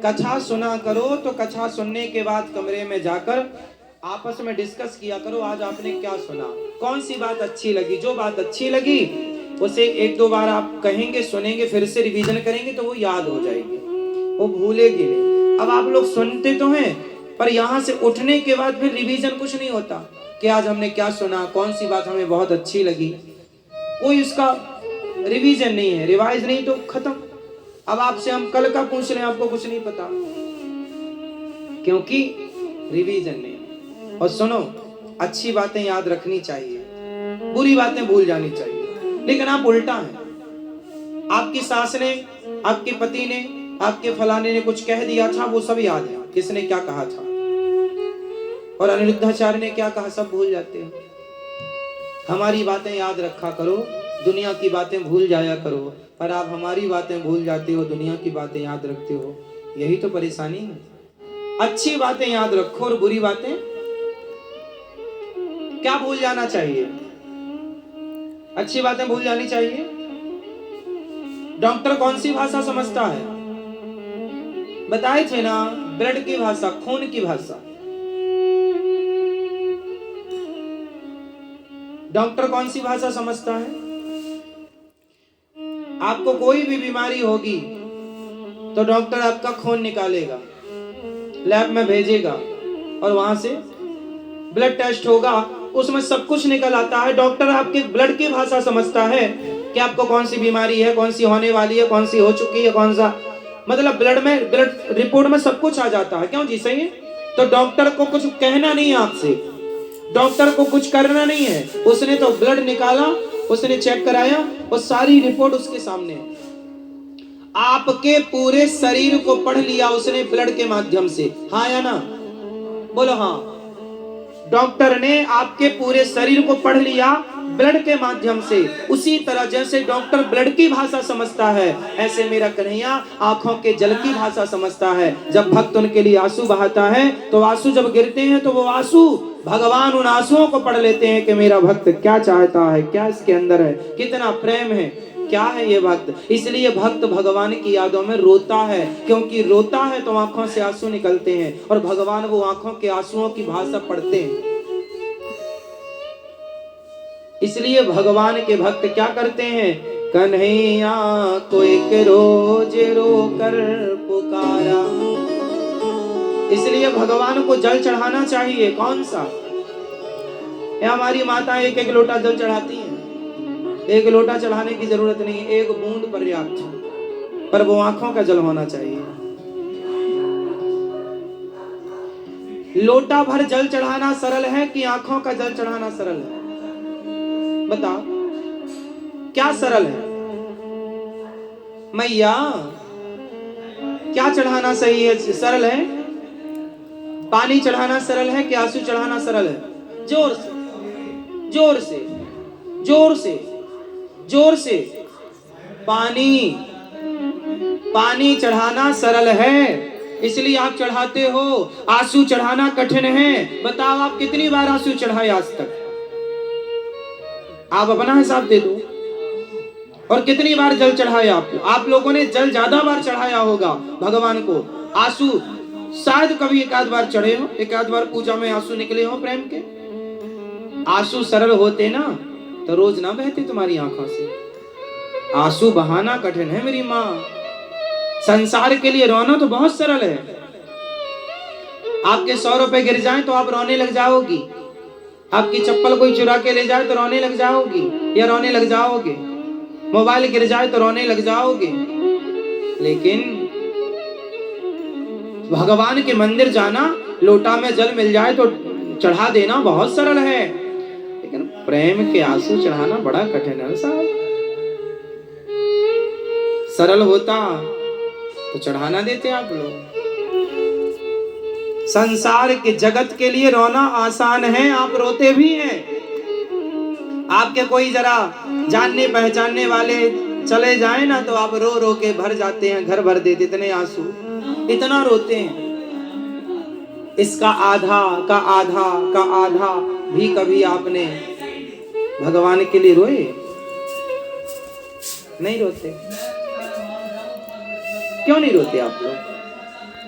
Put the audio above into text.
कथा सुना करो तो कथा सुनने के बाद कमरे में जाकर आपस में डिस्कस किया करो, आज आपने क्या सुना, कौन सी बात अच्छी लगी। जो बात अच्छी लगी उसे एक दो बार आप कहेंगे, सुनेंगे, फिर से रिवीजन करेंगे तो वो याद हो जाएगी, वो भूलेगी नहीं। अब आप लोग सुनते तो हैं पर यहाँ से उठने के बाद फिर रिवीजन कुछ नहीं होता कि आज हमने क्या सुना, कौन सी बात हमें बहुत अच्छी लगी, कोई उसका रिवीजन नहीं है, रिवाइज नहीं, तो खत्म। अब आपसे हम कल का पूछ रहे हैं, आपको कुछ नहीं पता क्योंकि रिवीजन नहीं। और सुनो, अच्छी बातें याद रखनी चाहिए, बुरी बातें भूल जानी चाहिए। लेकिन आप उल्टा हैं, आपकी सास ने, आपके पति ने, आपके फलाने ने कुछ कह दिया था, वो सब याद है, किसने क्या कहा था, और अनिरुद्धाचार्य ने क्या कहा, सब भूल जाते हैं। हमारी बातें याद रखा करो, दुनिया की बातें भूल जाया करो। पर आप हमारी बातें भूल जाते हो, दुनिया की बातें याद रखते हो, यही तो परेशानी है। अच्छी बातें याद रखो और बुरी बातें क्या भूल जाना चाहिए, अच्छी बातें भूल जानी चाहिए। डॉक्टर कौन सी भाषा समझता है, बताए थे ना, ब्लड की भाषा, खून की भाषा। डॉक्टर कौन सी भाषा समझता है। आपको कोई भी बीमारी होगी तो डॉक्टर आपका खून निकालेगा, लैब में भेजेगा और वहां से ब्लड टेस्ट होगा, उसमें सब कुछ निकल आता है। डॉक्टर आपके ब्लड की भाषा समझता है कि आपको कौन सी बीमारी है, कौन सी होने वाली है, कौन सी हो चुकी है, कौन सा, मतलब ब्लड में, ब्लड रिपोर्ट में सब कुछ आ जाता है। क्यों जी, सही है। तो डॉक्टर को कुछ कहना नहीं है आपसे, डॉक्टर को कुछ करना नहीं है, उसने तो ब्लड निकाला, उसने चेक कराया और सारी रिपोर्ट उसके सामने है। आपके पूरे शरीर को पढ़ लिया उसने ब्लड के माध्यम से, हाँ या ना, बोलो हाँ। डॉक्टर ने आपके पूरे शरीर को पढ़ लिया ब्लड के माध्यम से। उसी तरह जैसे डॉक्टर ब्लड की भाषा समझता है, ऐसे मेरा कन्हैया आंखों के जल की भाषा समझता है। जब भक्त उनके लिए आंसू बहाता है तो आंसू जब गिरते हैं तो वो आंसू भगवान उन आंसुओं को पढ़ लेते हैं कि मेरा भक्त क्या चाहता है, क्या इसके अंदर है, कितना प्रेम है, क्या है ये भक्त। इसलिए भक्त भगवान की यादों में रोता है, क्योंकि रोता है तो आंखों से आंसू निकलते हैं और भगवान वो आंखों के आंसुओं की भाषा पढ़ते हैं। इसलिए भगवान के भक्त क्या करते हैं, कन्हैया को एक रोज रोकर पुकारा। इसलिए भगवान को जल चढ़ाना चाहिए। कौन सा, हमारी माता एक एक लोटा जल चढ़ाती हैं, एक लोटा चढ़ाने की जरूरत नहीं, एक बूंद पर्याप्त, पर वो आंखों का जल होना चाहिए। लोटा भर जल चढ़ाना सरल है कि आंखों का जल चढ़ाना सरल है, बताओ क्या सरल है। मैया क्या चढ़ाना सही है, सरल है। पानी चढ़ाना सरल है कि आंसू चढ़ाना सरल है। जोर से, जोर से, जोर से, जोर से। पानी, पानी चढ़ाना सरल है, इसलिए आप चढ़ाते हो। आंसू चढ़ाना कठिन है। बताओ आप कितनी बार आंसू चढ़ाए आज तक, आप अपना हिसाब दे दो। और कितनी बार जल चढ़ाया आपको, आप लोगों ने जल ज्यादा बार चढ़ाया होगा भगवान को। आंसू शायद कभी एक आध बार चढ़े हो, एक आध बार पूजा में आंसू निकले हो प्रेम के। आंसू सरल होते ना तो रोज ना बहते तुम्हारी आंखों से। आंसू बहाना कठिन है मेरी माँ। संसार के लिए रोना तो बहुत सरल है। आपके 100 रुपए गिर जाएं तो आप रोने लग जाओगी, आपकी चप्पल कोई चुरा के ले जाए तो रोने लग जाओगी या रोने लग जाओगे, मोबाइल गिर जाए तो रोने लग जाओगे। लेकिन भगवान के मंदिर जाना, लोटा में जल मिल जाए तो चढ़ा देना बहुत सरल है, लेकिन प्रेम के आंसू चढ़ाना बड़ा कठिन है साहब। सरल होता तो चढ़ाना देते आप लोग। संसार के जगत के लिए रोना आसान है, आप रोते भी हैं। आपके कोई जरा जानने पहचानने वाले चले जाए ना तो आप रो रो के भर जाते हैं, घर भर देते, इतने आंसू, इतना रोते हैं। इसका आधा का आधा का आधा भी कभी आपने भगवान के लिए रोए? नहीं रोते। क्यों नहीं रोते आप लोग?